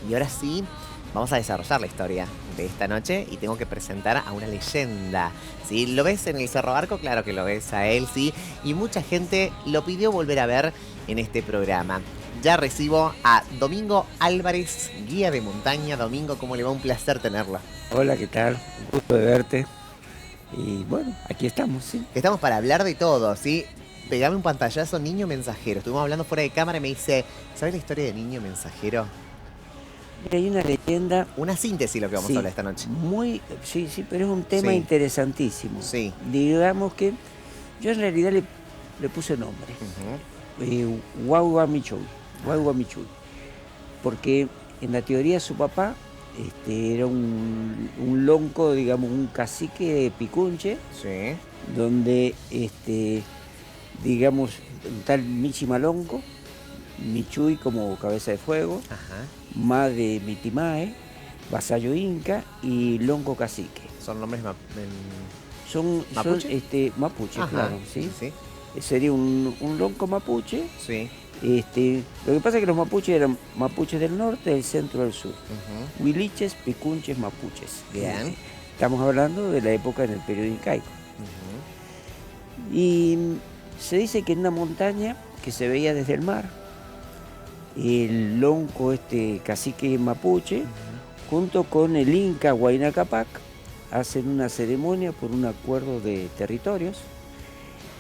Y ahora sí, vamos a desarrollar la historia de esta noche y tengo que presentar a una leyenda. ¿Sí? ¿Lo ves en el Cerro Barco? Claro que lo ves a él, sí. Y mucha gente lo pidió volver a ver en este programa. Ya recibo a Domingo Álvarez, guía de montaña. Domingo, ¿cómo le va? Un placer tenerlo. Hola, ¿qué tal? Un gusto de verte. Y bueno, aquí estamos, sí. Estamos para hablar de todo, ¿sí? Pegame un pantallazo, Niño Mensajero. Estuvimos hablando fuera de cámara y me dice, ¿sabes la historia de Niño Mensajero? Mira, hay una leyenda, Una síntesis de lo que vamos a sí, hablar esta noche. sí, pero es un tema Sí, interesantísimo. sí. Digamos que yo en realidad le puse nombre, Ujú. Guagua Michuy, Guagua Michuy, porque en la teoría su papá era un lonco, digamos, un cacique de Picunche, Sí. donde, digamos, un tal Michi Malonco, Michuy como cabeza de fuego, Ajá. Ma de Mitimae, vasallo inca y lonco cacique. ¿Son nombres Son mapuche? mapuches, Ajá. claro, Sí, ¿sí? sí, Sería un lonco mapuche. sí. Lo que pasa es que los mapuches eran mapuches del norte, del centro, del sur. Ujú. Huiliches, picunches, mapuches. Bien. Estamos hablando de la época en el periodo incaico. Ujú. Y se dice que en una montaña que se veía desde el mar, el lonco cacique mapuche, Ujú. junto con el inca Huayna Capac, hacen una ceremonia por un acuerdo de territorios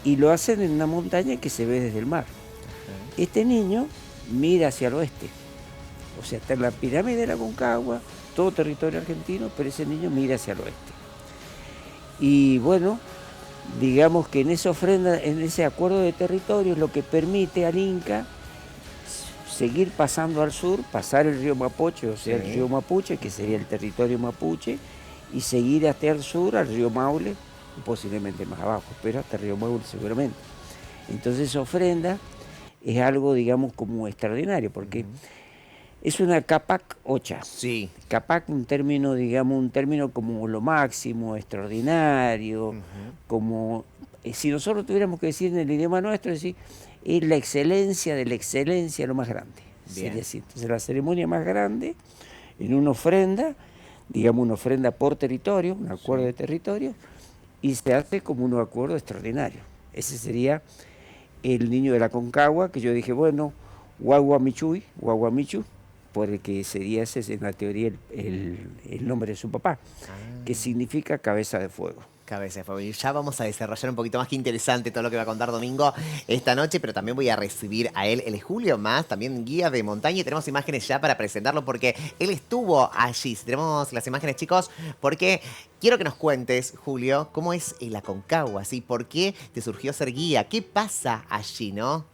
y lo hacen en una montaña que se ve desde el mar. Ajá. Este niño mira hacia el oeste, o sea, está en la pirámide de la Aconcagua, todo territorio argentino, pero ese niño mira hacia el oeste. Y bueno, digamos que en esa ofrenda, en ese acuerdo de territorios, lo que permite al Inca seguir pasando al sur, pasar el río Mapoche, o sea, el Sí. río Mapuche, que sería el territorio mapuche, y seguir hasta el sur al río Maule, posiblemente más abajo, pero hasta el río Maule seguramente. Entonces esa ofrenda es algo, digamos, como extraordinario, porque Ujú. es una capac ocha. Sí. Capac, un término, digamos, un término como lo máximo, extraordinario, Ujú. como si nosotros tuviéramos que decir en el idioma nuestro, es la excelencia de la excelencia, lo más grande. Sería Bien. así. Entonces la ceremonia más grande, en una ofrenda, digamos una ofrenda por territorio, un acuerdo Sí. de territorio, y se hace como un acuerdo extraordinario. Ese sería el niño de la Concagua, que yo dije, bueno, Guaguamichuy, Guaguamichu, por el que sería ese en la teoría el nombre de su papá, que Ah. significa cabeza de fuego. Cabeza de fuego. Y ya vamos a desarrollar un poquito más, que interesante todo lo que va a contar Domingo esta noche, pero también voy a recibir a él, el Julio Más, también guía de montaña, y tenemos imágenes ya para presentarlo porque él estuvo allí. Si tenemos las imágenes, chicos, porque quiero que nos cuentes, Julio, cómo es el Aconcagua, ¿sí? ¿Por qué te surgió ser guía? ¿Qué pasa allí, no?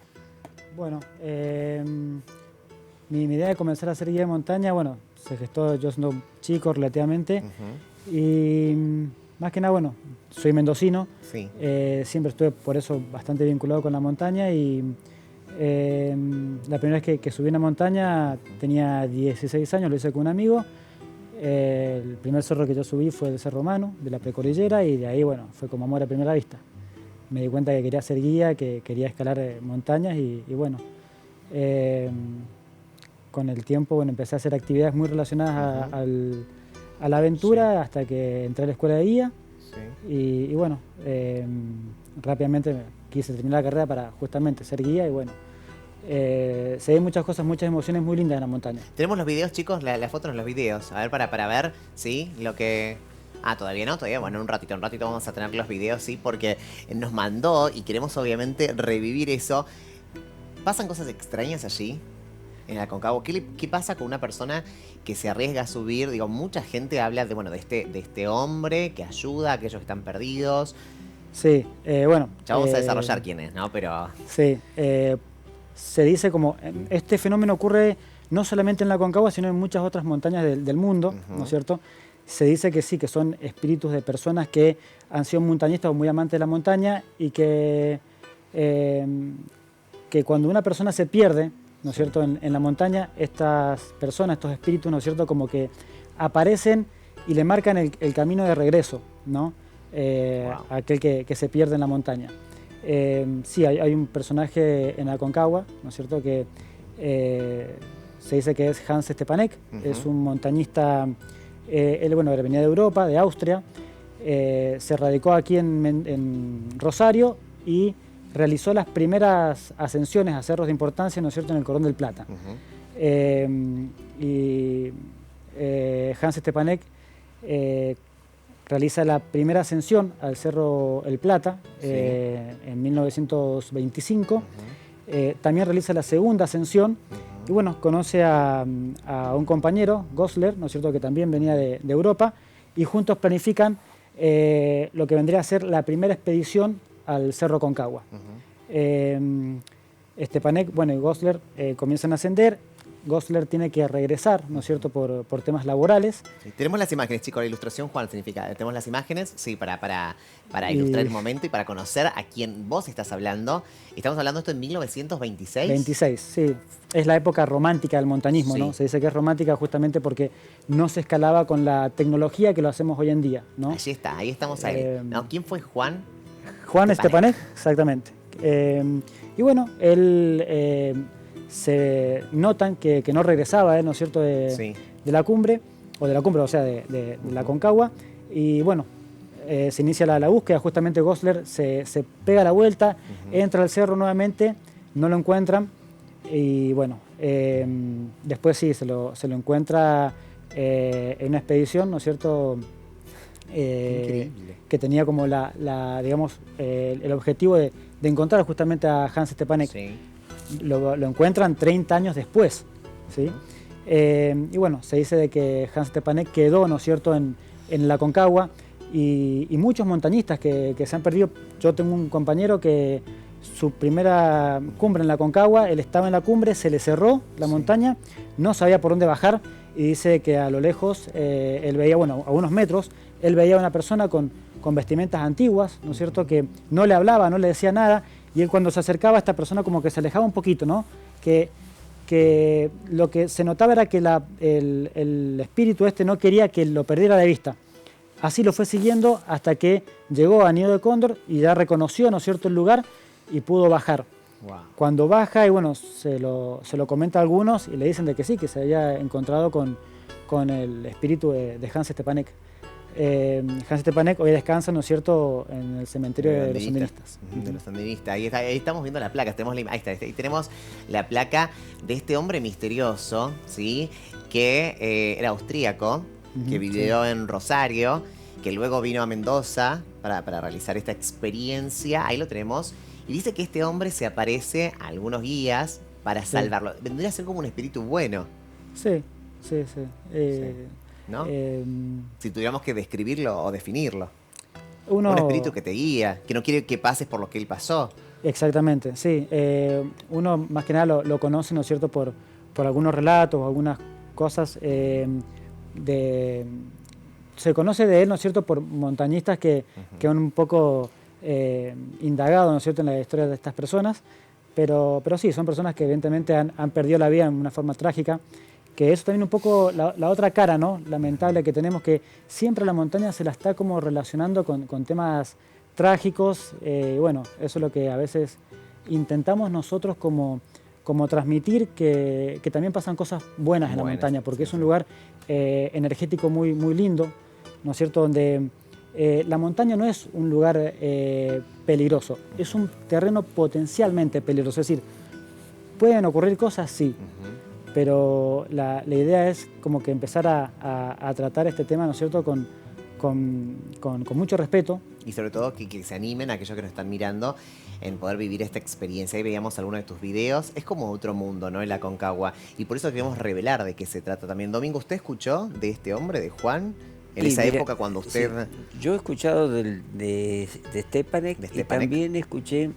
Bueno, mi idea de comenzar a hacer guía de montaña, bueno, se gestó yo siendo chico relativamente Ujú. y más que nada, bueno, soy mendocino, Sí. siempre estuve por eso bastante vinculado con la montaña y la primera vez que subí una montaña tenía 16 años, lo hice con un amigo. El primer cerro que yo subí fue el Cerro Mano, de la precordillera, y de ahí, bueno, fue como amor a primera vista. Me di cuenta que quería ser guía, que quería escalar montañas y bueno, eh, con el tiempo bueno, empecé a hacer actividades muy relacionadas Ujú. a la aventura hasta que entré a la escuela de guía Sí. y bueno, rápidamente quise terminar la carrera para justamente ser guía y bueno, se ven muchas cosas, muchas emociones muy lindas en la montaña. Tenemos los videos, chicos, la foto en los videos. A ver, para ver, ¿sí? Lo que... Ah, todavía no, todavía. Bueno, un ratito vamos a tener los videos, ¿sí? Porque nos mandó y queremos obviamente revivir eso. ¿Pasan cosas extrañas allí? En el Aconcagua. ¿Qué pasa con una persona que se arriesga a subir? Digo, mucha gente habla de, bueno, de este hombre que ayuda a aquellos que están perdidos. Sí, bueno, Ya vamos a desarrollar quién es, ¿no? Pero... sí, se dice como, este fenómeno ocurre no solamente en la Aconcagua, sino en muchas otras montañas del mundo, ¿no es Ujú. cierto? Se dice que sí, que son espíritus de personas que han sido montañistas o muy amantes de la montaña y eh, que cuando una persona se pierde, ¿no es cierto?, en la montaña, estas personas, estos espíritus, ¿no es cierto?, como que aparecen y le marcan el camino de regreso, ¿no? Wow. A aquel que se pierde en la montaña. Sí, hay un personaje en Aconcagua, ¿no es cierto?, que se dice que es Hans Stepanek, es un montañista, él bueno, venía de Europa, de Austria, se radicó aquí en Rosario y realizó las primeras ascensiones a cerros de importancia, ¿no es cierto?, en el Cordón del Plata. Hans Stepanek realiza la primera ascensión al Cerro El Plata en 1925. También realiza la segunda ascensión y bueno, conoce a un compañero, Gosler, ¿no es cierto?, que también venía de Europa, y juntos planifican lo que vendría a ser la primera expedición al Cerro Concagua. Stepanek, bueno, y Gosler comienzan a ascender. Gosler tiene que regresar, ¿no es cierto?, por temas laborales. Sí, tenemos las imágenes, chicos, la ilustración, Juan, significa, tenemos las imágenes, sí, para ilustrar el momento y para conocer a quién vos estás hablando. Estamos hablando de esto en 1926. 26, sí. Es la época romántica del montañismo, ¿no? Se dice que es romántica justamente porque no se escalaba con la tecnología que lo hacemos hoy en día, ¿no? Allí está, ahí estamos ahí. No, ¿quién fue Juan? Juan Stepanek, exactamente. Y bueno, él... se notan que no regresaba, ¿no es cierto?, de la cumbre, o sea, de la Concagua, y bueno, se inicia la búsqueda. Justamente Gosler se pega la vuelta, entra al cerro nuevamente, no lo encuentran, y bueno, después sí, se lo encuentra en una expedición, ¿no es cierto?, que tenía como digamos, el objetivo de encontrar justamente a Hans Stepanek. Sí. Lo encuentran 30 años después, ¿sí? Y bueno, se dice de que Hans Stepanek quedó, ¿no es cierto?, en la Concagua, y muchos montañistas que se han perdido. Yo tengo un compañero que su primera cumbre en la Concagua, él estaba en la cumbre, se le cerró la montaña, no sabía por dónde bajar, y dice que a lo lejos él veía, bueno, a unos metros, él veía a una persona con vestimentas antiguas, ¿no es cierto?, que no le hablaba, no le decía nada. Y él cuando se acercaba a esta persona como que se alejaba un poquito, ¿no? Que lo que se notaba era que el espíritu no quería que lo perdiera de vista. Así lo fue siguiendo hasta que llegó a Nido de Cóndor y ya reconoció, ¿no es cierto?, el lugar y pudo bajar. Wow. Cuando baja, y bueno, se lo comenta a algunos y le dicen de que sí, que se había encontrado con el espíritu de Hans Stepanek. Hans Stepanek hoy descansa, ¿no es cierto?, en el cementerio de los sandinistas. De los sandinistas. Ahí estamos viendo la placa. Ahí tenemos la placa de este hombre misterioso, ¿sí?, que era austríaco, que vivió en Rosario, que luego vino a Mendoza para realizar esta experiencia. Ahí lo tenemos. Y dice que este hombre se aparece a algunos guías para salvarlo. Vendría a ser como un espíritu bueno. Sí. ¿No? Si tuviéramos que describirlo o definirlo. Un espíritu que te guía, que no quiere que pases por lo que él pasó. Exactamente, sí. Uno más que nada lo conoce, ¿no es cierto?, por algunos relatos o algunas cosas. Se conoce de él, ¿no es cierto?, por montañistas que han un poco indagado, ¿no es cierto?, en la historia de estas personas. Pero sí, son personas que evidentemente han perdido la vida en una forma trágica. Que eso también un poco la otra cara, ¿no?, lamentable que tenemos, que siempre la montaña se la está como relacionando con temas trágicos. Bueno, eso es lo que a veces intentamos nosotros como transmitir, que también pasan cosas buenas en la montaña, porque es un lugar energético muy, muy lindo, ¿no es cierto?, donde la montaña no es un lugar peligroso, es un terreno potencialmente peligroso. Es decir, pueden ocurrir cosas, sí. Pero la idea es como que empezar a tratar este tema, ¿no es cierto?, con mucho respeto. Y sobre todo que se animen aquellos que nos están mirando en poder vivir esta experiencia. Ahí veíamos algunos de tus videos. Es como otro mundo, ¿no?, en la Concagua. Y por eso queremos revelar de qué se trata también. Domingo, ¿usted escuchó de este hombre, de Juan, en esa época cuando usted...? Sí, yo he escuchado de Stepanek, y también escuché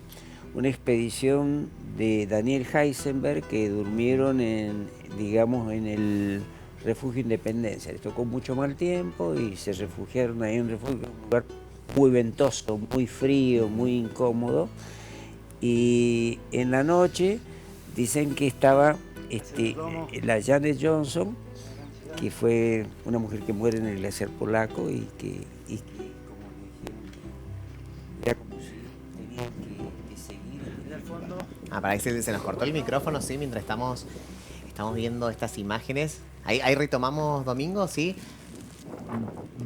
una expedición de Daniel Heisenberg, que durmieron en el refugio Independencia. Les tocó mucho mal tiempo y se refugiaron ahí en un refugio, un lugar muy ventoso, muy frío, muy incómodo. Y en la noche dicen que estaba la Janet Johnson, que fue una mujer que muere en el glaciar polaco y que como le dijeron, era como si tenían que seguir al fondo. Para ahí se nos cortó el micrófono, sí, mientras estamos estamos viendo estas imágenes. Ahí retomamos, Domingo, ¿sí?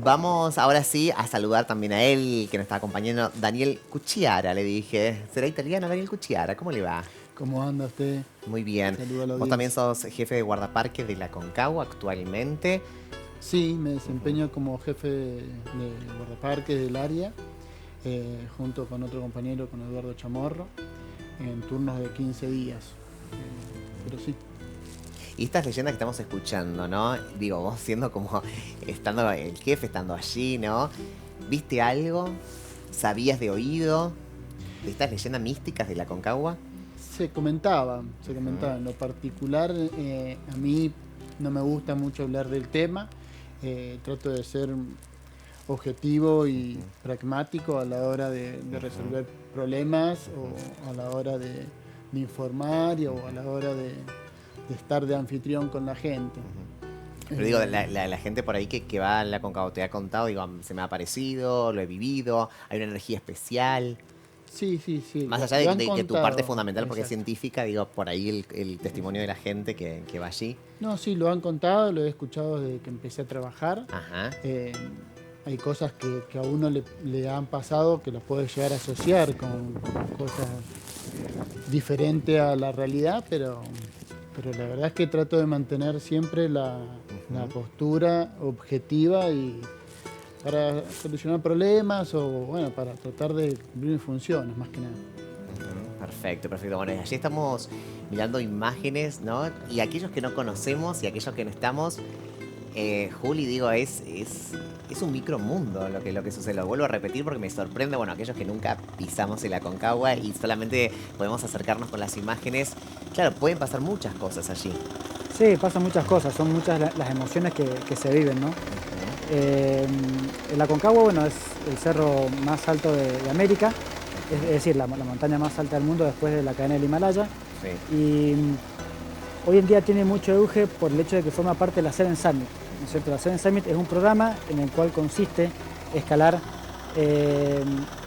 Vamos ahora sí a saludar también a él, que nos está acompañando, Daniel Cucciara, le dije. ¿Será italiano, Daniel Cucciara? ¿Cómo le va? ¿Cómo anda usted? Muy bien. Saludo a la Vos también audiencia. sos jefe de guardaparques de la Aconcagua actualmente. Sí, me desempeño como jefe de guardaparques del área, junto con otro compañero, con Eduardo Chamorro, en turnos de 15 días. Pero sí, Y estas leyendas que estamos escuchando, ¿no? Digo, vos siendo como, estando el jefe, estando allí, ¿no? ¿Viste algo? ¿Sabías de oído de estas leyendas místicas de la Aconcagua? se comentaba. En lo particular, a mí no me gusta mucho hablar del tema. Trato de ser objetivo y pragmático a la hora de resolver problemas o a la hora de informar o a la hora de estar de anfitrión con la gente. Pero digo, la gente por ahí que va a la Aconcagua te ha contado, digo, se me ha parecido, lo he vivido, hay una energía especial. Sí. Más lo allá han de que tu contado. parte es fundamental porque es Exacto. científica, digo, por ahí el testimonio de la gente que va allí. No, sí, lo han contado, lo he escuchado desde que empecé a trabajar. Ajá. Hay cosas que a uno le han pasado que los puede llegar a asociar con cosas diferentes a la realidad, pero la verdad es que trato de mantener siempre la postura objetiva y para solucionar problemas o bueno, para tratar de cumplir mis funciones más que nada. Perfecto. Bueno, y allí estamos mirando imágenes, ¿no? Y aquellos que no conocemos y aquellos que no estamos, Juli, digo, es un micromundo lo que sucede. Lo vuelvo a repetir porque me sorprende, bueno, aquellos que nunca pisamos el Aconcagua y solamente podemos acercarnos con las imágenes. Claro, pueden pasar muchas cosas allí. Sí, pasan muchas cosas, son muchas las emociones que se viven, ¿no? El Aconcagua, bueno, es el cerro más alto de América, es decir, la montaña más alta del mundo después de la cadena del Himalaya. Sí. Y hoy en día tiene mucho auge por el hecho de que forma parte de la Seven Summit, ¿no es cierto? La Seven Summit es un programa en el cual consiste escalar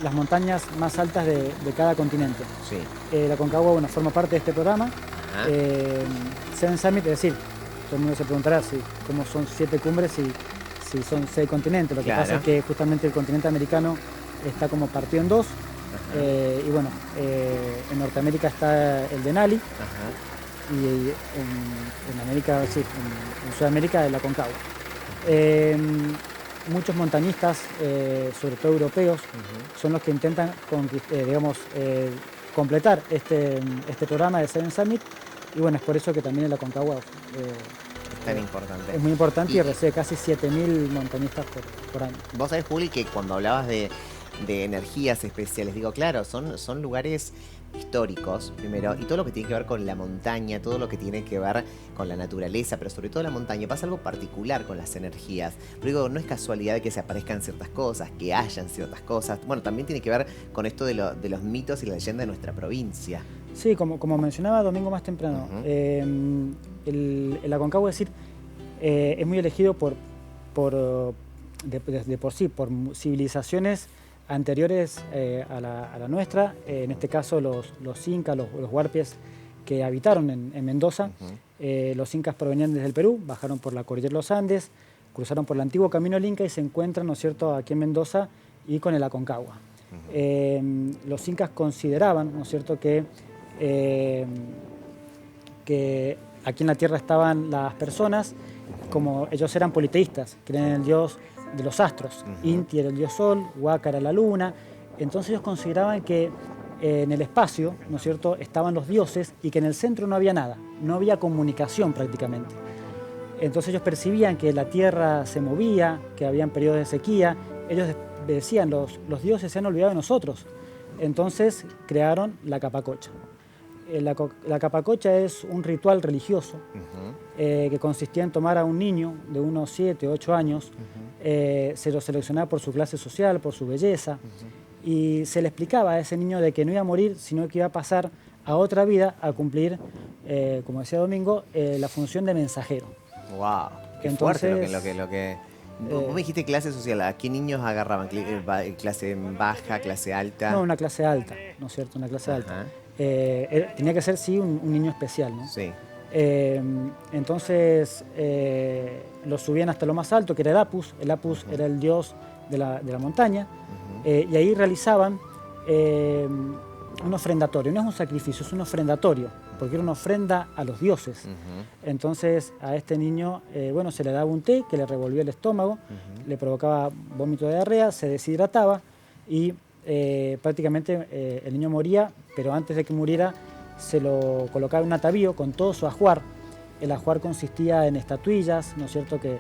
las montañas más altas de cada continente. Sí. La Aconcagua, bueno, forma parte de este programa. Ajá. Seven Summit, es decir, todo el mundo se preguntará cómo son 7 cumbres y si son 6 continentes. Lo que Claro. pasa es que justamente el continente americano está como partido en dos. Y bueno, en Norteamérica está el Denali Ajá. y en América, sí, en Sudamérica el Aconcagua. Muchos montañistas, sobre todo europeos, son los que intentan completar este programa de Seven Summit. Y bueno, es por eso que también el Aconcagua Es tan importante. es muy importante y Y- recibe casi 7.000 montañistas por año. Vos sabés, Juli, que cuando hablabas de energías especiales, digo, claro, son lugares históricos, primero, y todo lo que tiene que ver con la montaña, todo lo que tiene que ver con la naturaleza, pero sobre todo la montaña, pasa algo particular con las energías. Pero digo, no es casualidad de que se aparezcan ciertas cosas, que hayan ciertas cosas. Bueno, también tiene que ver con esto de los mitos y la leyenda de nuestra provincia. Sí, como mencionaba Domingo más temprano, Ujú. el Aconcagua, es decir, es muy elegido de por sí, por civilizaciones anteriores a la nuestra, en este caso los incas, los huarpies que habitaron en Mendoza. Los incas provenían desde el Perú, bajaron por la cordillera de los Andes, cruzaron por el antiguo camino del Inca y se encuentran, ¿no es cierto?, aquí en Mendoza y con el Aconcagua. Los incas consideraban, ¿no es cierto?, que aquí en la tierra estaban las personas, como ellos eran politeístas, creían en el dios de los astros. Inti era el dios sol, Huaca era la luna. Entonces ellos consideraban que en el espacio, ¿no es cierto?, estaban los dioses y que en el centro no había nada, no había comunicación prácticamente. Entonces ellos percibían que la tierra se movía, que habían periodos de sequía. Ellos decían, los dioses se han olvidado de nosotros. Entonces crearon la capacocha. La capacocha es un ritual religioso que consistía en tomar a un niño de unos 7, 8 años, se lo seleccionaba por su clase social, por su belleza, y se le explicaba a ese niño de que no iba a morir, sino que iba a pasar a otra vida a cumplir, como decía Domingo, la función de mensajero. ¡Wow! Qué Entonces, fuerte lo que... Vos me dijiste clase social, ¿a qué niños agarraban? ¿Clase baja, clase alta? No, una clase alta, ¿no es cierto? Una clase alta. Ajá. Tenía que ser, sí, un niño especial, ¿no? Sí. Eh, entonces los subían hasta lo más alto, que era el Apus. El Apus era el dios de la montaña. Y ahí realizaban un ofrendatorio. No es un sacrificio, es un ofrendatorio, porque era una ofrenda a los dioses. Entonces a este niño bueno, se le daba un té que le revolvía el estómago, le provocaba vómito de diarrea, se deshidrataba y prácticamente el niño moría, pero antes de que muriera se lo colocaba en un atavío con todo su ajuar. El ajuar consistía en estatuillas, ¿no es cierto?, que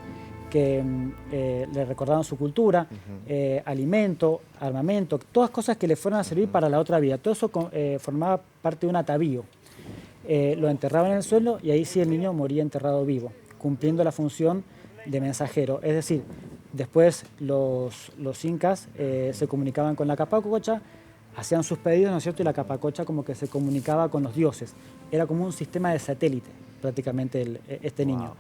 le recordaban su cultura, alimento, armamento, todas cosas que le fueran a servir para la otra vida. Todo eso formaba parte de un atavío. Lo enterraban en el suelo y ahí sí el niño moría enterrado vivo, cumpliendo la función de mensajero. Es decir, después los incas se comunicaban con la Capacocha, hacían sus pedidos, ¿no es cierto?, y la Capacocha como que se comunicaba con los dioses. Era como un sistema de satélite, prácticamente, este niño.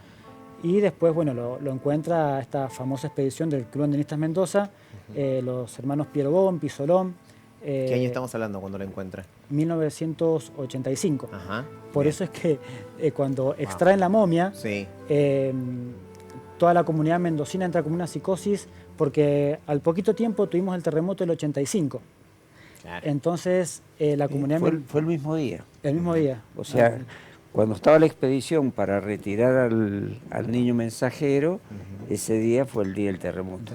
Y después, bueno, lo encuentra esta famosa expedición del Club Andinistas Mendoza, los hermanos Pierobón, Pisolón. ¿Qué año estamos hablando cuando lo encuentra? 1985. Ajá. Por eso es que cuando extraen la momia, Sí. toda la comunidad mendocina entra como una psicosis, porque al poquito tiempo tuvimos el terremoto del 85. Claro. Entonces, la comunidad... Fue el mismo día. El mismo día. O sea, cuando estaba la expedición para retirar al niño mensajero, ese día fue el día del terremoto.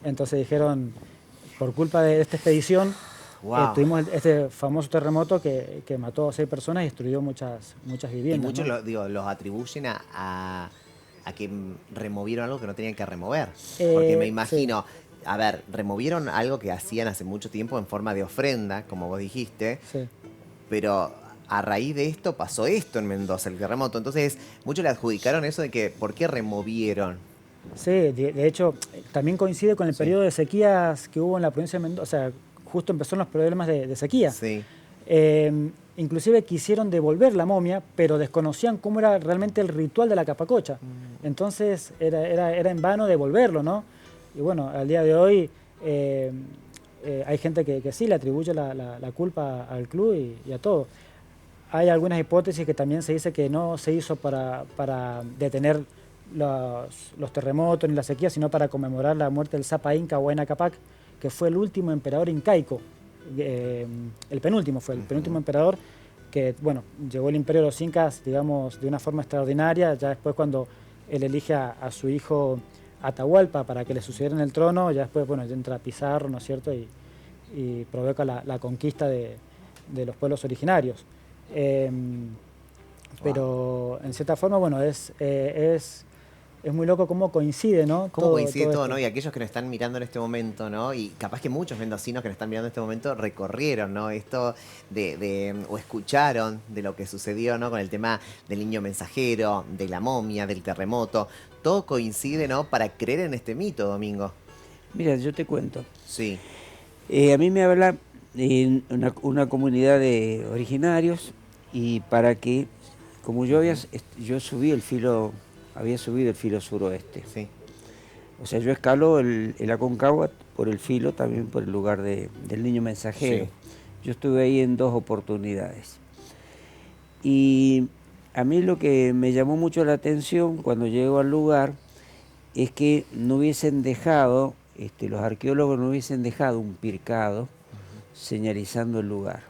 Entonces dijeron, por culpa de esta expedición, tuvimos este famoso terremoto que mató a 6 personas y destruyó muchas viviendas. Y muchos ¿no? los atribuyen a que removieron algo que no tenían que remover. Porque me imagino, a ver, removieron algo que hacían hace mucho tiempo en forma de ofrenda, como vos dijiste, pero a raíz de esto pasó esto en Mendoza, el terremoto. Entonces, muchos le adjudicaron eso de que, ¿por qué removieron? Sí, de hecho, también coincide con el periodo de sequías que hubo en la provincia de Mendoza. O sea, justo empezaron los problemas de sequía. Sí. Inclusive quisieron devolver la momia, pero desconocían cómo era realmente el ritual de la Capacocha. Entonces era en vano devolverlo, ¿no? Y bueno, al día de hoy hay gente que sí le atribuye la culpa al club y a todo. Hay algunas hipótesis que también se dice que no se hizo para detener los terremotos ni la sequía, sino para conmemorar la muerte del Zapa Inca Huayna Capac, que fue el último emperador incaico. El penúltimo emperador que, bueno, llegó el imperio de los incas, digamos, de una forma extraordinaria. Ya después, cuando él elige a su hijo Atahualpa para que le sucediera en el trono, ya después, bueno, entra Pizarro, ¿no es cierto?, y provoca la conquista de los pueblos originarios. Pero en cierta forma, bueno, es muy loco cómo coincide, ¿no? Cómo coincide todo, esto. ¿no? Y aquellos que nos están mirando en este momento, ¿no? Y capaz que muchos mendocinos que nos están mirando en este momento recorrieron, ¿no? Esto o escucharon de lo que sucedió, ¿no? Con el tema del niño mensajero, de la momia, del terremoto. Todo coincide, ¿no? Para creer en este mito, Domingo. Mira, yo te cuento. Sí. A mí me habla una comunidad de originarios y para que, como yo había subido el filo suroeste. Sí. O sea, yo escalo el Aconcagua por el filo, también por el lugar del niño mensajero. Sí. Yo estuve ahí en 2 oportunidades. Y a mí lo que me llamó mucho la atención cuando llego al lugar es que no hubiesen dejado, los arqueólogos no hubiesen dejado un pircado señalizando el lugar.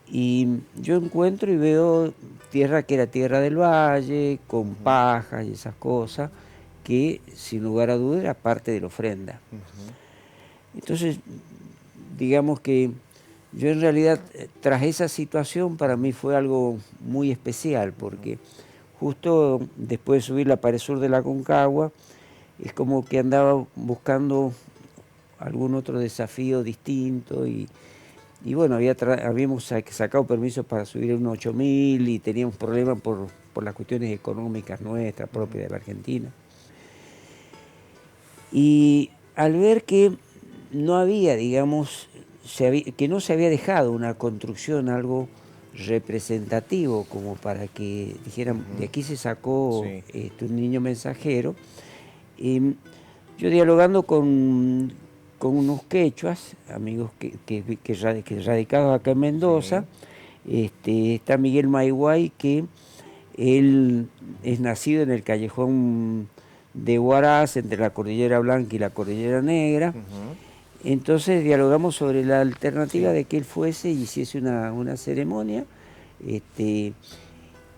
Y yo encuentro y veo tierra que era tierra del valle, con pajas y esas cosas, que sin lugar a duda era parte de la ofrenda. Entonces, digamos que yo en realidad, tras esa situación, para mí fue algo muy especial, porque justo después de subir la pared sur de la Aconcagua, es como que andaba buscando algún otro desafío distinto y bueno, habíamos sacado permisos para subir un 8000 y teníamos problemas por las cuestiones económicas nuestras, propias de la Argentina. Y al ver que no había, digamos, que no se había dejado una construcción, algo representativo, como para que dijeran, de aquí se sacó un niño mensajero, yo dialogando con unos quechuas, amigos que radicados acá en Mendoza, está Miguel Maiguay, que Él es nacido en el callejón de Huaraz, entre la Cordillera Blanca y la Cordillera Negra. Entonces dialogamos sobre la alternativa de que él fuese y hiciese una ceremonia,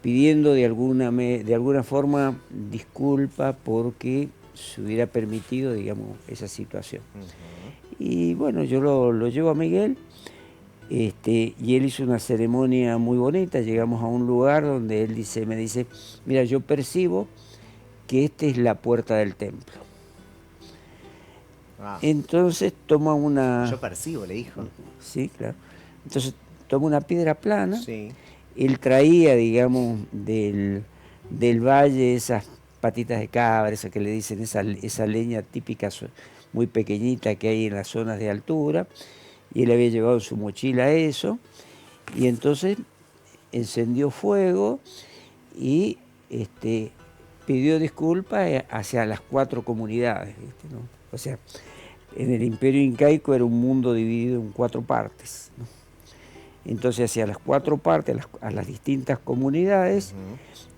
pidiendo de alguna forma disculpa porque se hubiera permitido, digamos, esa situación. Y bueno, yo lo llevo a Miguel, y él hizo una ceremonia muy bonita. Llegamos a un lugar donde él me dice, mira, yo percibo que esta es la puerta del templo. Entonces toma una... Yo percibo, le dijo. Sí, claro. Entonces toma una piedra plana. Sí. Él traía, digamos, del valle esas patitas de cabra, esa que le dicen, esa leña típica muy pequeñita que hay en las zonas de altura, y él había llevado en su mochila eso, y entonces encendió fuego y pidió disculpas hacia las 4 comunidades, ¿viste, no? O sea, en el Imperio Incaico era un mundo dividido en 4 partes, ¿no? Entonces hacia las 4 partes, a las distintas comunidades,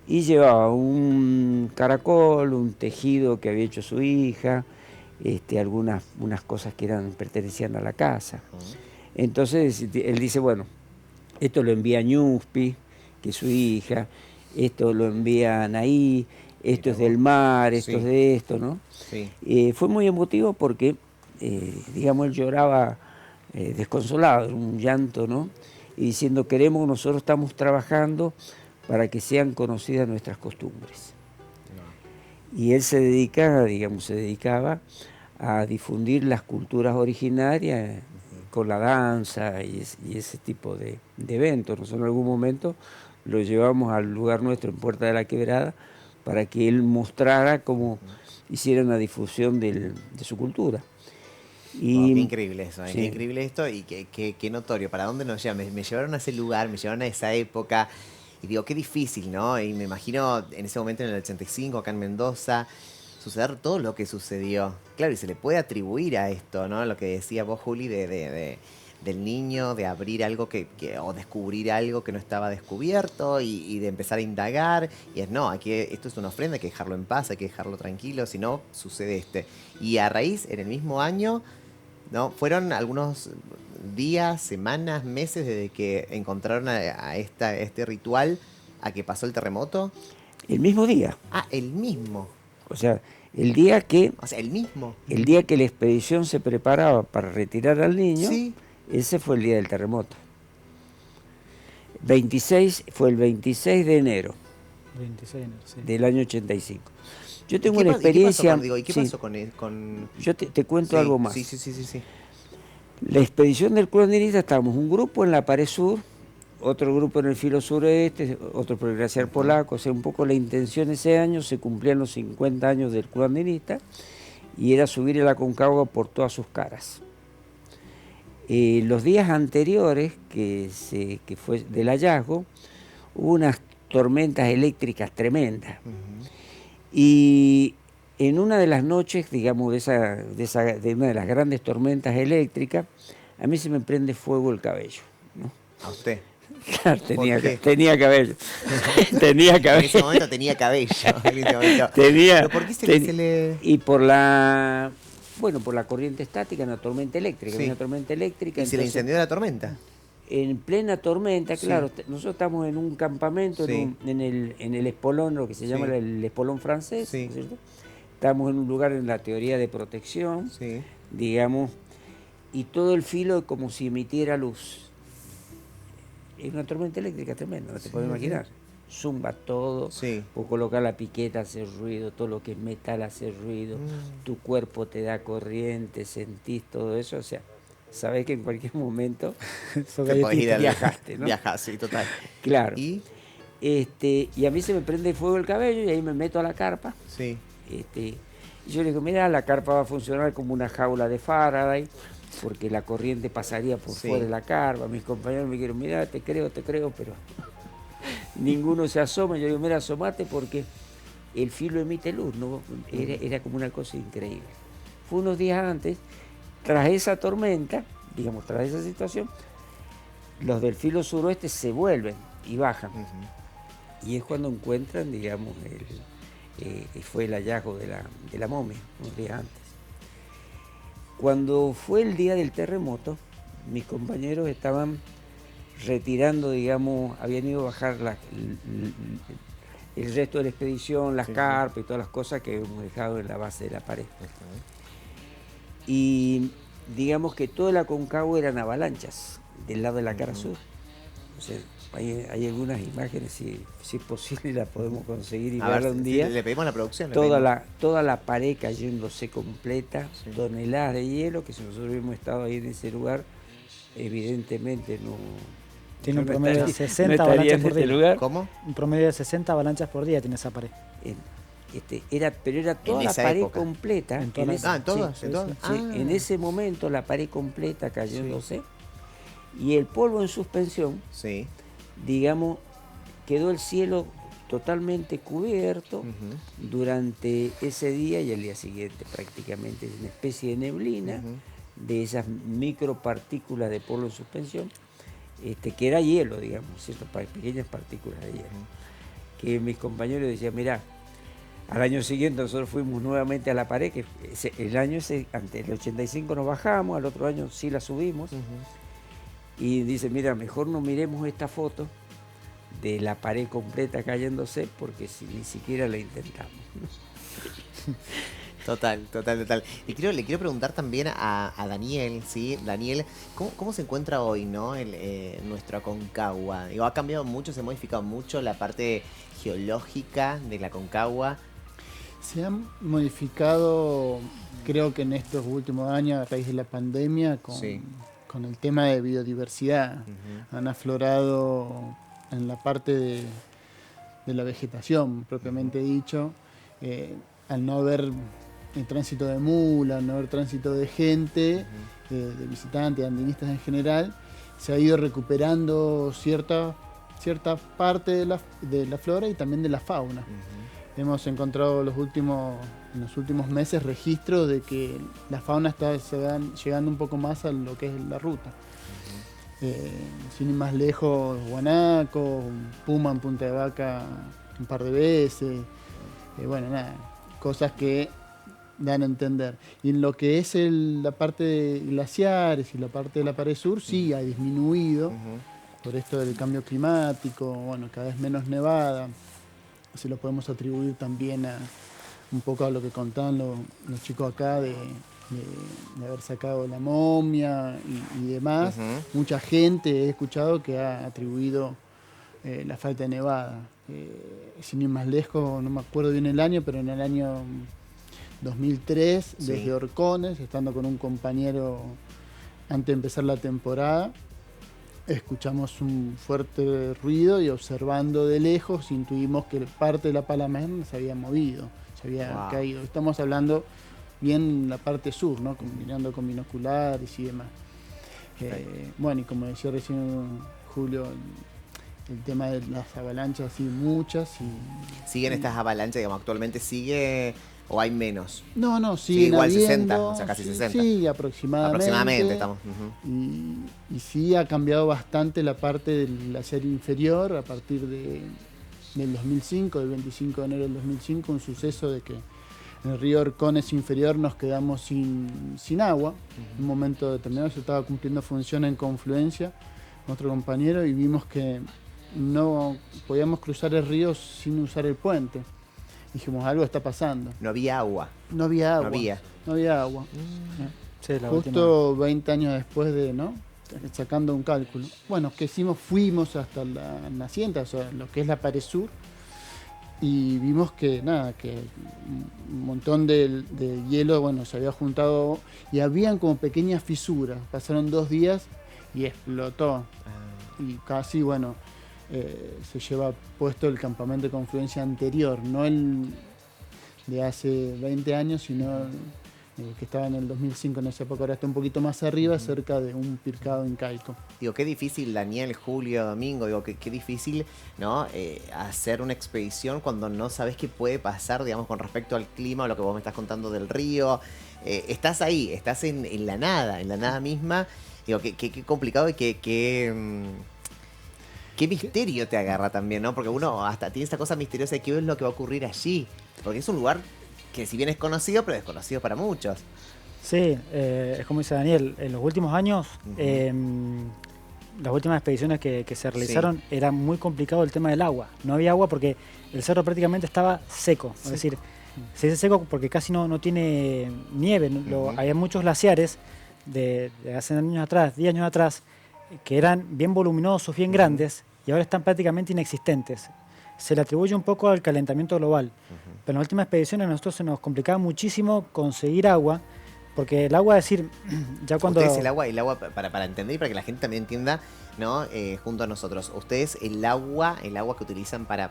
y llevaba un caracol, un tejido que había hecho su hija, unas cosas que pertenecían a la casa. Entonces él dice, bueno, esto lo envía Ñuspi, que es su hija, esto lo envía Anaí, esto es del mar, esto es de esto, ¿no? Sí. Fue muy emotivo porque, digamos, él lloraba desconsolado, un llanto, ¿no? Y diciendo, nosotros estamos trabajando para que sean conocidas nuestras costumbres. Y él se dedicaba a difundir las culturas originarias con la danza y ese tipo de eventos. Nosotros en algún momento lo llevamos al lugar nuestro en Puerta de la Quebrada para que él mostrara cómo hiciera una difusión de su cultura. Y, qué increíble eso, qué increíble esto y qué notorio. ¿Para dónde nos llevan? Me llevaron a ese lugar, me llevaron a esa época. Y digo, qué difícil, ¿no? Y me imagino en ese momento, en el 85, acá en Mendoza, suceder todo lo que sucedió. Claro, y se le puede atribuir a esto, ¿no? Lo que decía vos, Juli, del niño, de abrir algo o descubrir algo que no estaba descubierto y de empezar a indagar. Y aquí esto es una ofrenda, hay que dejarlo en paz, hay que dejarlo tranquilo, si no, sucede Y a raíz, en el mismo año, ¿no? Fueron algunos días, semanas, meses desde que encontraron a este ritual a que pasó el terremoto. El mismo día. Ah, el mismo. O sea, el día que... O sea, el mismo. El día que la expedición se preparaba para retirar al niño, ese fue el día del terremoto. Fue el 26 de enero. 26 de enero, sí. Del año 85. Yo tengo una experiencia... ¿Y qué pasó con...? Yo te cuento algo más. Sí. La expedición del Club Andinista, estábamos un grupo en la pared sur, otro grupo en el filo sureste, otro por el glaciar polaco. O sea, un poco la intención ese año, se cumplían los 50 años del Club Andinista, y era subir el Aconcagua por todas sus caras. Los días anteriores, que fue del hallazgo, hubo unas tormentas eléctricas tremendas. Y en una de las noches, digamos, de una de las grandes tormentas eléctricas, a mí se me prende fuego el cabello, ¿no? ¿A usted? Claro, tenía cabello. Tenía cabello. En ese momento tenía cabello. ¿Pero por qué se le...? Y por la corriente estática, una tormenta eléctrica. Sí. Una tormenta eléctrica. ¿Y se le incendió la tormenta? En plena tormenta, claro. Nosotros estamos en un campamento, en el espolón, lo que se llama el espolón francés, ¿no es cierto? Estamos en un lugar en la teoría de protección, digamos, y todo el filo como si emitiera luz. Es una tormenta eléctrica tremenda, no te puedes imaginar. Zumba todo, por colocar la piqueta hace ruido, todo lo que es metal hace ruido, tu cuerpo te da corriente, sentís todo eso, o sea, sabés que en cualquier momento viajaste, ¿no? Viajás, sí, total. Claro. Y a mí se me prende fuego el cabello y ahí me meto a la carpa. Sí. Y yo le digo, mira, la carpa va a funcionar como una jaula de Faraday, porque la corriente pasaría por fuera de la carpa. Mis compañeros me dijeron, mira, te creo, pero ninguno se asoma. Yo digo, mira, asomate porque el filo emite luz, ¿no? Era como una cosa increíble. Fue unos días antes, tras esa tormenta, digamos, tras esa situación, los del filo suroeste se vuelven y bajan. Y es cuando encuentran, digamos, fue el hallazgo de la momia, unos días antes. Cuando fue el día del terremoto, mis compañeros estaban retirando, digamos, habían ido a bajar el resto de la expedición, las carpas y todas las cosas que hemos dejado en la base de la pared. Y digamos que toda la Aconcagua eran avalanchas del lado de la cara sur. O sea, hay algunas imágenes, si es posible, las podemos conseguir y verla un día. Le pedimos a la producción. Toda la pared cayéndose completa, toneladas de hielo, que si nosotros hubiéramos estado ahí en ese lugar, evidentemente no... Tiene un promedio de 60 avalanchas por día. Lugar. ¿Cómo? Un promedio de 60 avalanchas por día tiene esa pared. Pero era toda la pared completa. En todas. En ese momento la pared completa cayéndose y el polvo en suspensión, digamos, quedó el cielo totalmente cubierto durante ese día y el día siguiente prácticamente, una especie de neblina de esas micropartículas de polvo en suspensión. Que era hielo, digamos, ciertas pequeñas partículas de hielo. Que mis compañeros decían, mirá, al año siguiente nosotros fuimos nuevamente a la pared, que el año ese, antes del 85 nos bajamos, al otro año sí la subimos, y dice, mira, mejor no miremos esta foto de la pared completa cayéndose, porque si ni siquiera la intentamos. Total. Y le quiero preguntar también a Daniel, ¿sí? Daniel, ¿cómo se encuentra hoy, ¿no? Nuestro Aconcagua? Digo, ha cambiado mucho, se ha modificado mucho la parte geológica de la Aconcagua. Se han modificado, creo que en estos últimos años, a raíz de la pandemia, con el tema de biodiversidad. Han aflorado en la parte de la vegetación, propiamente dicho, al no haber el tránsito de mulas, al no haber tránsito de gente, de visitantes, andinistas en general, se ha ido recuperando cierta parte de la flora y también de la fauna. Hemos encontrado en los últimos meses registros de que la fauna está llegando un poco más a lo que es la ruta. Sin ir más lejos, guanaco, puma en Punta de Vaca un par de veces. Cosas que dan a entender. Y en lo que es la parte de glaciares y la parte de la pared sur, sí ha disminuido por esto del cambio climático, cada vez menos nevada. Se lo podemos atribuir también un poco a lo que contaban los chicos acá de haber sacado la momia y demás. Mucha gente he escuchado que ha atribuido la falta de nevada. Sin ir más lejos, no me acuerdo bien el año, pero en el año 2003, desde Orcones, estando con un compañero antes de empezar la temporada, escuchamos un fuerte ruido y observando de lejos intuimos que parte de la Palamén se había movido, se había caído. Estamos hablando bien la parte sur, ¿no? Mirando con binoculares y demás. Y como decía recién Julio, el tema de las avalanchas, sí, muchas. ¿Siguen estas avalanchas, digamos, actualmente sigue o hay menos? No, sigue igual habiendo, 60, o sea, casi 60. Sí, aproximadamente estamos. Y sí ha cambiado bastante la parte del glaciar inferior a partir del 2005, del 25 de enero del 2005, un suceso de que en el río Orcones inferior nos quedamos sin agua. En un momento determinado se estaba cumpliendo función en confluencia con otro compañero y vimos que no podíamos cruzar el río sin usar el puente. Dijimos, algo está pasando. No había agua. No había agua. Sí, justo 20 años después de, sacando un cálculo. Bueno, ¿qué hicimos? Fuimos hasta la naciente, o sea, lo que es la pared sur, y vimos que un montón de hielo, se había juntado y habían como pequeñas fisuras. Pasaron 2 días y explotó. Y casi, se lleva puesto el campamento de confluencia anterior, no el de hace 20 años, sino que estaba en el 2005 en esa época, ahora está un poquito más arriba, cerca de un pircado incaico. Digo, qué difícil, Daniel, Julio, Domingo, qué difícil, ¿no? Hacer una expedición cuando no sabes qué puede pasar, digamos, con respecto al clima o lo que vos me estás contando del río. Estás ahí, estás en la nada misma. Digo, qué complicado y qué qué misterio te agarra también, ¿no? Porque uno hasta tiene esa cosa misteriosa de qué es lo que va a ocurrir allí. Porque es un lugar que si bien es conocido, pero desconocido para muchos. Sí, es como dice Daniel, en los últimos años, las últimas expediciones que se realizaron, era muy complicado el tema del agua. No había agua porque el cerro prácticamente estaba seco. Es decir, se dice seco porque casi no tiene nieve. Había muchos glaciares de hace años atrás, 10 años atrás, que eran bien voluminosos, bien grandes, y ahora están prácticamente inexistentes. Se le atribuye un poco al calentamiento global. Pero en las últimas expediciones a nosotros se nos complicaba muchísimo conseguir agua, porque el agua, es decir, ya cuando... Ustedes el agua para entender y para que la gente también entienda, ¿no? Junto a nosotros, ustedes el agua que utilizan para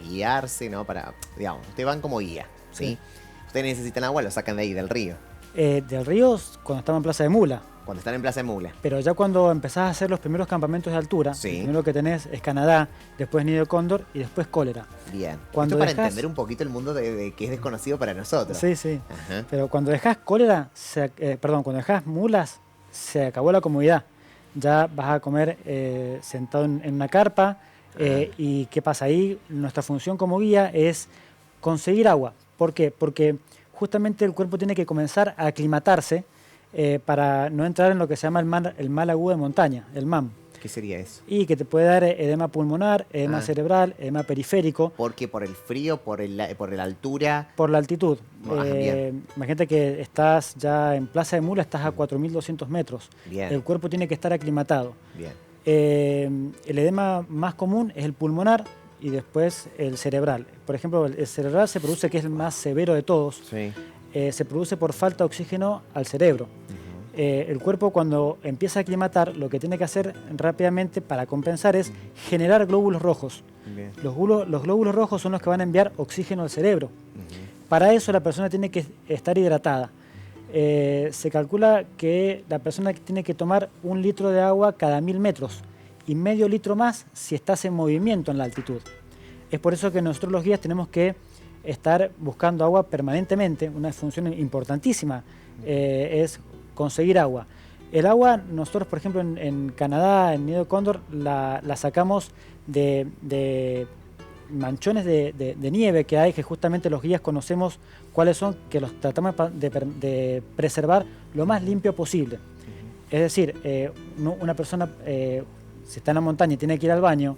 guiarse, ¿no? Para, digamos, ustedes van como guía, ¿sí? Ustedes necesitan agua, lo sacan de ahí, del río. Del río cuando estaba en Plaza de Mula. Cuando están en Plaza de Mula. Pero ya cuando empezás a hacer los primeros campamentos de altura, el primero que tenés es Canadá, después Nido Cóndor y después Cólera. Bien. Esto para entender un poquito el mundo de que es desconocido para nosotros. Sí, sí. Ajá. Pero cuando dejás Cólera, cuando dejás Mulas, se acabó la comodidad. Ya vas a comer sentado en una carpa. ¿Y qué pasa ahí? Nuestra función como guía es conseguir agua. ¿Por qué? Porque justamente el cuerpo tiene que comenzar a aclimatarse para no entrar en lo que se llama el mal agudo de montaña, el MAM. ¿Qué sería eso? Y que te puede dar edema pulmonar, edema cerebral, edema periférico. ¿Por qué? ¿Por el frío? ¿Por la altura? Por la altitud. Imagínate que estás ya en Plaza de Mula, estás a 4.200 metros. Bien. El cuerpo tiene que estar aclimatado. Bien. El edema más común es el pulmonar y después el cerebral. Por ejemplo, el cerebral se produce, que es el más severo de todos. Sí. Se produce por falta de oxígeno al cerebro. El cuerpo, cuando empieza a aclimatar, lo que tiene que hacer rápidamente para compensar es generar glóbulos rojos. Los glóbulos rojos son los que van a enviar oxígeno al cerebro. Para eso la persona tiene que estar hidratada. Se calcula que la persona tiene que tomar 1 litro de agua cada 1000 metros y medio litro más si estás en movimiento en la altitud. Es por eso que nosotros los guías tenemos que estar buscando agua permanentemente. Una función importantísima es conseguir agua. El agua, nosotros por ejemplo en Canadá, en Nido Cóndor, la sacamos de manchones de nieve que hay, que justamente los guías conocemos cuáles son, que los tratamos de preservar lo más limpio posible. Es decir, una persona si está en la montaña y tiene que ir al baño,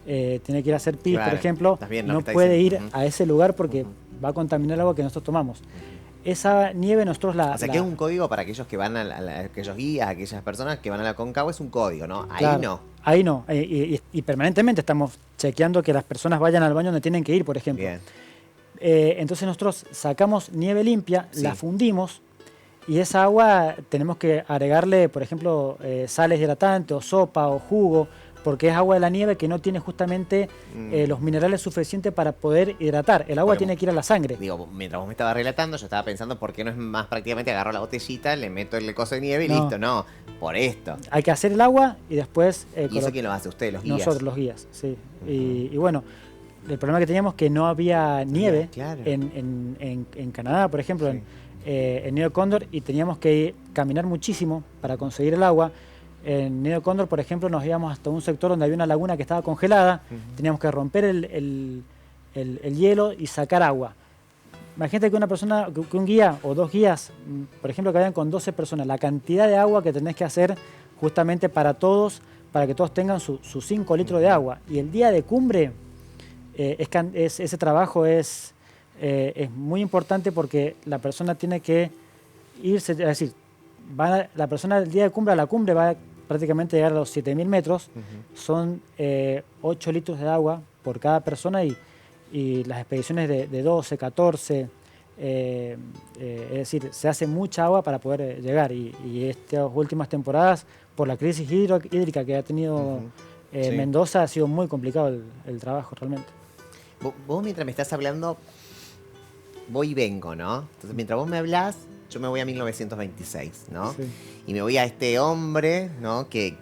tiene que ir a hacer pis, por ejemplo, no puede ir a ese lugar porque va a contaminar el agua que nosotros tomamos. Esa nieve nosotros O sea, que es un código para aquellos que van aquellos guías, aquellas personas que van a la Concagua, es un código, ¿no? Ahí claro, no. Ahí no. Y permanentemente estamos chequeando que las personas vayan al baño donde tienen que ir, por ejemplo. Bien. Entonces nosotros sacamos nieve limpia, la fundimos y esa agua tenemos que agregarle, por ejemplo, sales hidratantes o sopa o jugo, porque es agua de la nieve que no tiene justamente los minerales suficientes para poder hidratar. El agua tiene que ir a la sangre. Digo, mientras vos me estabas relatando, yo estaba pensando por qué no es más prácticamente agarro la botellita, le meto el coso de nieve y listo. No, por esto. Hay que hacer el agua y después... ¿Y eso quién lo hace? ¿Ustedes, los guías? Nosotros, los guías, sí. Y bueno, el problema que teníamos es que no había nieve en Canadá, por ejemplo, en Nido Cóndor, y teníamos que caminar muchísimo para conseguir el agua. En Nido Cóndor, por ejemplo, nos íbamos hasta un sector donde había una laguna que estaba congelada, teníamos que romper el hielo y sacar agua. Imagínate que una persona, que un guía o 2 guías, por ejemplo, que vayan con 12 personas, la cantidad de agua que tenés que hacer justamente para todos, para que todos tengan sus 5 litros de agua. Y el día de cumbre, ese trabajo es muy importante porque la persona tiene que irse, es decir, la persona el día de cumbre a la cumbre va a prácticamente llegar a los 7.000 metros, son 8 litros de agua por cada persona y las expediciones de 12, 14, es decir, se hace mucha agua para poder llegar y estas últimas temporadas, por la crisis hídrica que ha tenido Mendoza, ha sido muy complicado el trabajo realmente. Vos mientras me estás hablando, voy y vengo, ¿no? Entonces mientras vos me hablás, yo me voy a 1926, ¿no? Sí. Y me voy a este hombre, ¿no? Que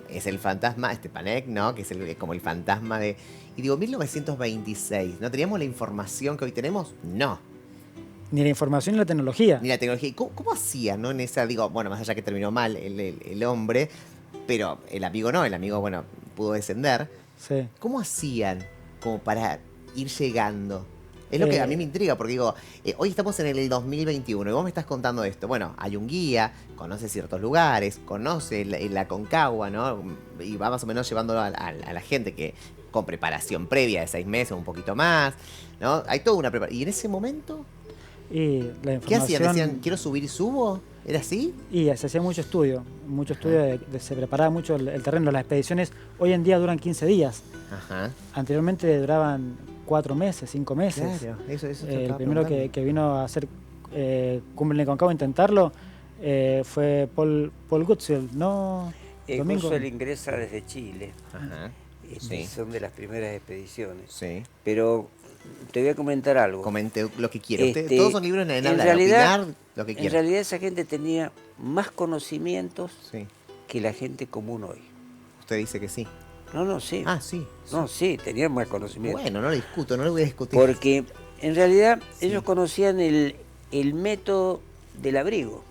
es el fantasma, Stepanek, ¿no? Que es como el fantasma de... Y digo, 1926, ¿no teníamos la información que hoy tenemos? No. Ni la información ni la tecnología. Ni la tecnología. ¿Y cómo hacía, no? En esa, digo, bueno, más allá que terminó mal el hombre, pero el amigo no, el amigo, bueno, pudo descender. Sí. ¿Cómo hacían como para ir llegando? Es lo que a mí me intriga, porque digo, hoy estamos en el 2021 y vos me estás contando esto. Bueno, hay un guía, conoce ciertos lugares, conoce la Concagua, ¿no? Y va más o menos llevándolo a la gente que con preparación previa de 6 meses, un poquito más, ¿no? Hay toda una preparación. ¿Y en ese momento Y la qué hacían? información... ¿Decían, quiero subir y subo? ¿Era así? Y se hacía mucho estudio se preparaba mucho el terreno. Las expediciones hoy en día duran 15 días. Ajá. Anteriormente duraban 4 meses, 5 meses. Claro, eso te El estaba primero preguntando. que vino a hacer Cumbre en el Concagua a intentarlo fue Paul Goodfield, ¿no? Domingo. Goodfield ingresa desde Chile. Ajá. Sí. Son de las primeras expediciones. Sí. Pero te voy a comentar algo. Comente lo que quiera. Ustedes Este, todos son libres en hablar, realidad, opinar, lo que en quieran. realidad esa gente tenía más conocimientos Sí. que la gente común hoy. Usted dice que sí. No, sí. Ah, sí. No, sí, tenían más conocimiento. Bueno, no lo discuto, no lo voy a discutir. Porque en realidad ellos conocían el método del abrigo.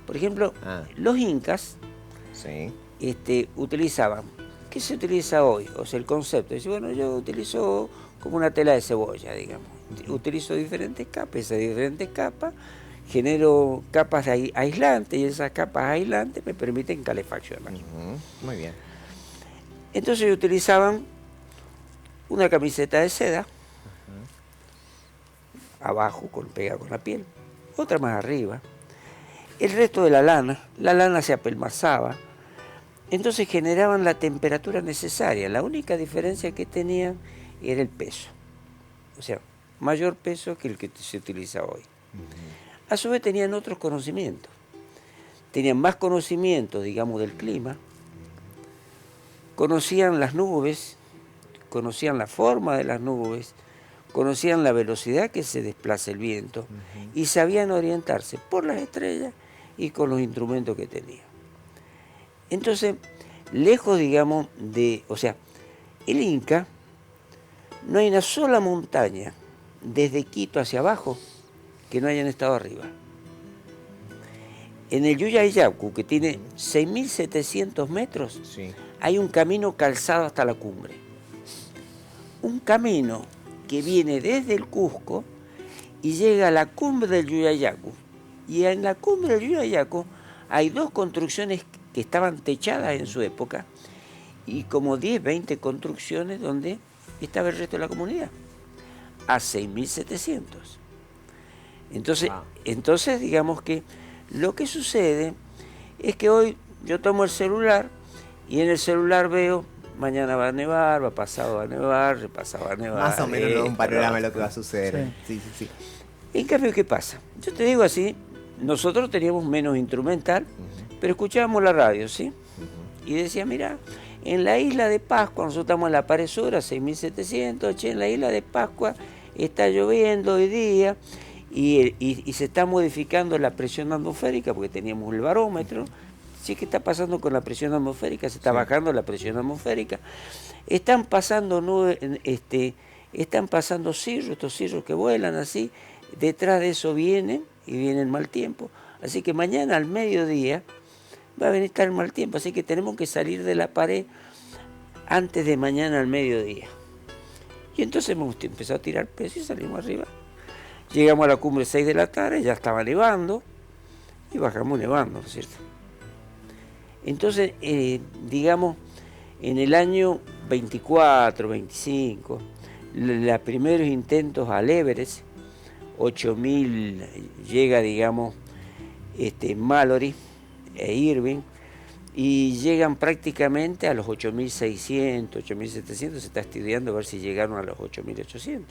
Por ejemplo, los incas Sí. utilizaban, ¿qué se utiliza hoy? O sea, el concepto. Dice, bueno, yo utilizo como una tela de cebolla, digamos. Utilizo diferentes capas, esas diferentes capas, genero capas aislantes y esas capas aislantes me permiten calefaccionar. Muy bien. Entonces ellos utilizaban una camiseta de seda, abajo pega con la piel, otra más arriba, el resto de la lana se apelmazaba, entonces generaban la temperatura necesaria. La única diferencia que tenían era el peso, o sea, mayor peso que el que se utiliza hoy. A su vez tenían otros conocimientos, tenían más conocimiento, digamos, del clima, conocían las nubes, conocían la forma de las nubes, conocían la velocidad que se desplaza el viento y sabían orientarse por las estrellas y con los instrumentos que tenían. Entonces, lejos, digamos, o sea, el Inca, no hay una sola montaña desde Quito hacia abajo que no hayan estado arriba. En el Yuyayacu, que tiene 6.700 metros, Sí. hay un camino calzado hasta la cumbre. Un camino que viene desde el Cusco y llega a la cumbre del Yuyayacu. Y en la cumbre del Yuyayacu hay 2 construcciones que estaban techadas en su época y como 10, 20 construcciones donde estaba el resto de la comunidad, a 6.700. Entonces, digamos que lo que sucede es que hoy yo tomo el celular y en el celular veo, mañana va a nevar, va pasado a nevar, repasado a nevar. Más o menos un panorama de lo que va a suceder. Sí, sí, sí. En cambio, ¿qué pasa? Yo te digo así, nosotros teníamos menos instrumental, pero escuchábamos la radio, ¿sí? Y decía, mira, en la isla de Pascua, nosotros estamos en la pared sur, a 6.700, en la isla de Pascua está lloviendo hoy día y se está modificando la presión atmosférica porque teníamos el barómetro. Sí, ¿qué está pasando con la presión atmosférica? Se está bajando la presión atmosférica. Están pasando cirros, estos cirros que vuelan así. Detrás de eso viene el mal tiempo. Así que mañana al mediodía va a venir el mal tiempo. Así que tenemos que salir de la pared antes de mañana al mediodía. Y entonces hemos empezado a tirar peso y salimos arriba. Llegamos a la cumbre 6 de la tarde, ya estaba nevando y bajamos nevando, ¿no es cierto? Entonces, digamos, en el año 24, 25, los primeros intentos al Everest, 8.000 llega, digamos, Mallory e Irving, y llegan prácticamente a los 8.600, 8.700, se está estudiando a ver si llegaron a los 8.800.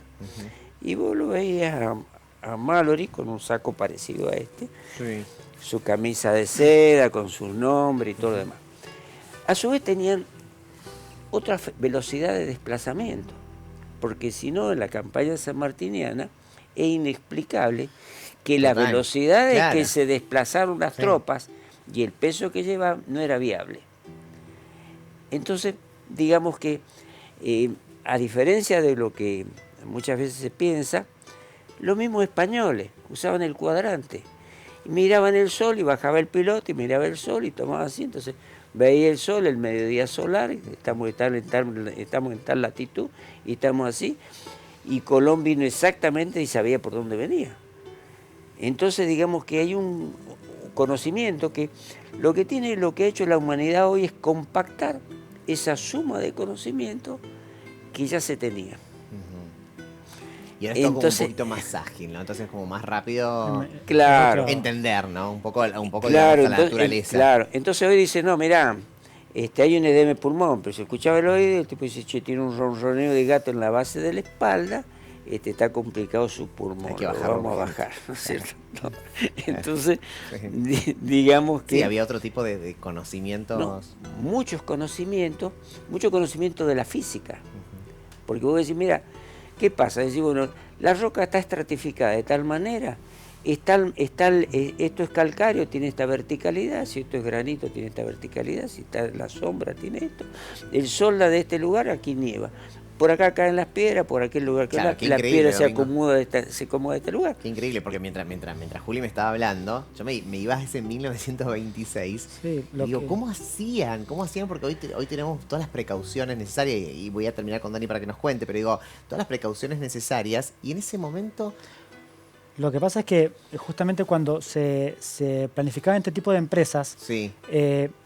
Y vos lo veías a Mallory con un saco parecido a este, Sí. su camisa de seda con su nombre y todo lo demás. A su vez tenían otra velocidad de desplazamiento, porque si no, en la campaña sanmartiniana es inexplicable que las Total, velocidades claro. que se desplazaron las tropas y el peso que llevaban no era viable. Entonces, digamos que, a diferencia de lo que muchas veces se piensa, los mismos españoles usaban el cuadrante. Y miraban el sol y bajaba el piloto y miraba el sol y tomaba así. Entonces, veía el sol, el mediodía solar, estamos en tal latitud y estamos así, y Colón vino exactamente y sabía por dónde venía. Entonces digamos que hay un conocimiento que lo que ha hecho la humanidad hoy es compactar esa suma de conocimiento que ya se tenía. Y ahora es todo como Entonces, un poquito más ágil, ¿no? Entonces como más rápido claro, entender, ¿no? Un poco claro, de la naturaleza. claro. Entonces hoy dice, no, mirá, hay un edema de pulmón, pero se escuchaba el oído, el tipo dice, che, tiene un ronroneo de gato en la base de la espalda, está complicado su pulmón, Hay que lo bajarlo vamos a urgente. bajar, ¿no es cierto? No. Entonces, digamos que... Sí, había otro tipo de conocimientos. No, mucho conocimiento de la física. Porque vos decís, mira, ¿qué pasa? Decís, bueno, la roca está estratificada de tal manera, esto es calcáreo, tiene esta verticalidad, si esto es granito, tiene esta verticalidad, si está la sombra, tiene esto. El sol da de este lugar, aquí nieva. Por acá caen las piedras, por aquel lugar que Claro, qué la increíble, piedra se Domingo. acomoda de este lugar. Qué increíble, porque mientras Juli me estaba hablando, yo me iba a ese 1926. Sí, Y digo, ¿cómo hacían? ¿Cómo hacían? Porque hoy tenemos todas las precauciones necesarias, y voy a terminar con Dani para que nos cuente, pero digo, todas las precauciones necesarias, y en ese momento, Lo que pasa es que justamente cuando se planificaba este tipo de empresas, sí,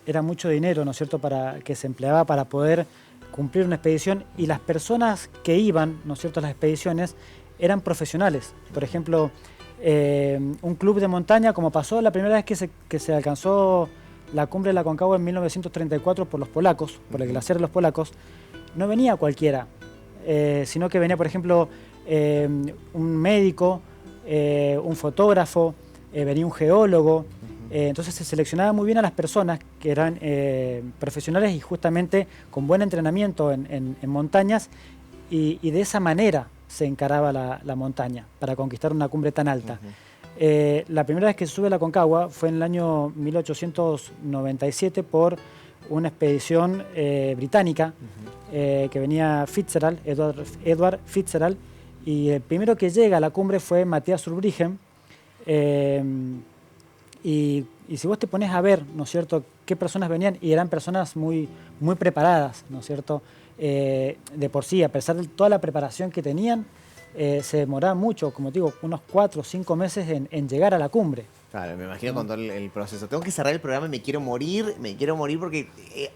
era mucho dinero, ¿no es cierto?, que se empleaba para poder cumplir una expedición, y las personas que iban, ¿no es cierto?, a las expediciones eran profesionales. Por ejemplo, un club de montaña, como pasó la primera vez que se alcanzó la cumbre de la Aconcagua en 1934 por los polacos, por el glaciar de los polacos, no venía cualquiera, sino que venía, por ejemplo, un médico, un fotógrafo, venía un geólogo. Entonces se seleccionaba muy bien a las personas que eran profesionales y justamente con buen entrenamiento en montañas, y de esa manera se encaraba la montaña para conquistar una cumbre tan alta. La primera vez que se sube a la Aconcagua fue en el año 1897 por una expedición británica que venía Fitzgerald, Edward Fitzgerald, y el primero que llega a la cumbre fue Matías Zurbriggen. Y si vos te pones a ver, ¿no es cierto?, qué personas venían, y eran personas muy, muy preparadas, ¿no es cierto?, de por sí, a pesar de toda la preparación que tenían, se demoraba mucho, como te digo, unos 4 o 5 meses en llegar a la cumbre. claro, me imagino con todo el proceso. Tengo que cerrar el programa y me quiero morir porque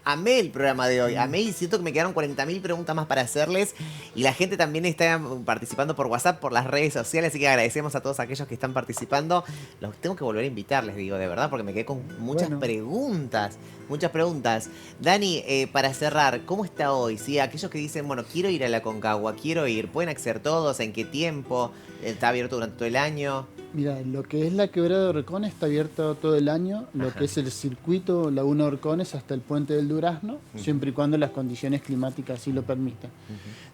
amé el programa de hoy. Amé, y siento que me quedaron 40.000 preguntas más para hacerles. Y la gente también está participando por WhatsApp, por las redes sociales, así que agradecemos a todos aquellos que están participando. Los tengo que volver a invitar, les digo, de verdad, porque me quedé con muchas preguntas. Muchas preguntas. Dani, para cerrar, ¿cómo está hoy? ¿Sí? Aquellos que dicen, bueno, quiero ir a la Aconcagua, quiero ir, ¿pueden acceder todos? ¿En qué tiempo? ¿Está abierto durante todo el año? Mira, lo que es la quebrada de Horcones está abierto todo el año, lo que es el circuito Laguna Horcones hasta el puente del Durazno, siempre y cuando las condiciones climáticas así lo permitan.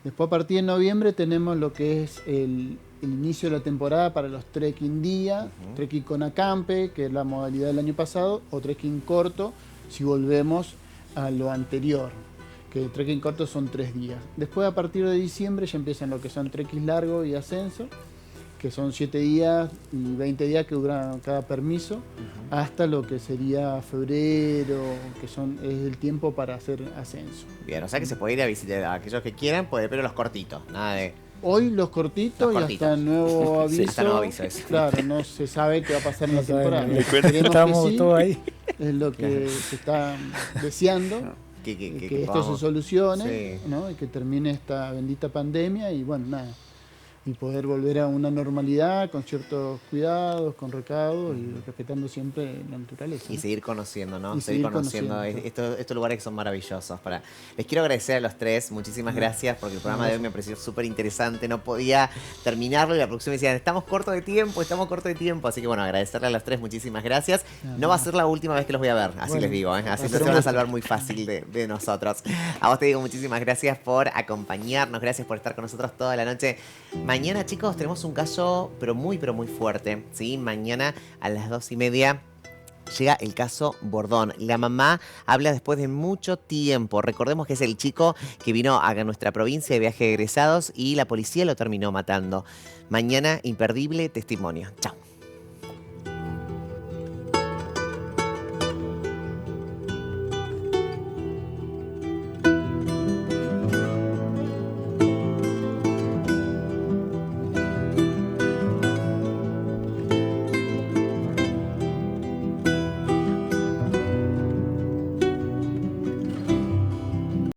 Después, a partir de noviembre, tenemos lo que es el inicio de la temporada para los trekking día, trekking con acampe, que es la modalidad del año pasado, o trekking corto, si volvemos a lo anterior, que el trekking corto son 3 días. Después, a partir de diciembre, ya empiezan lo que son trekking largo y ascenso, que son 7 días y 20 días que duran cada permiso, hasta lo que sería febrero, que es el tiempo para hacer ascenso. Bien, o sea que se puede ir a visitar a aquellos que quieran, pero los cortitos, nada de... Hoy los cortitos, Los y hasta nuevo aviso. Hasta nuevo aviso, eso. Claro, no se sabe qué va a pasar en la No sabemos. temporada. Esperemos que Estamos sí, todos ahí. es lo que se está deseando, que esto se solucione, Sí. ¿no? Y que termine esta bendita pandemia y bueno, nada. Y poder volver a una normalidad con ciertos cuidados, con recados y respetando siempre la naturaleza. Y seguir conociendo, ¿no? Y Seguir seguir conociendo conociendo. estos lugares que son maravillosos. Les quiero agradecer a los tres, muchísimas gracias, porque el programa de hoy me pareció súper interesante. No podía terminarlo y la producción me decía, estamos corto de tiempo. Así que bueno, agradecerle a los tres, muchísimas gracias. No va a ser la última vez que los voy a ver, así Bueno, les digo, ¿eh? Así va a no ser se un van a gusto. salvar muy fácil de nosotros. A vos te digo muchísimas gracias por acompañarnos, gracias por estar con nosotros toda la noche. Mañana, chicos, tenemos un caso, pero muy fuerte, ¿sí? Mañana a las 2:30 llega el caso Bordón. La mamá habla después de mucho tiempo. Recordemos que es el chico que vino a nuestra provincia de viaje de egresados y la policía lo terminó matando. Mañana, imperdible testimonio. Chau.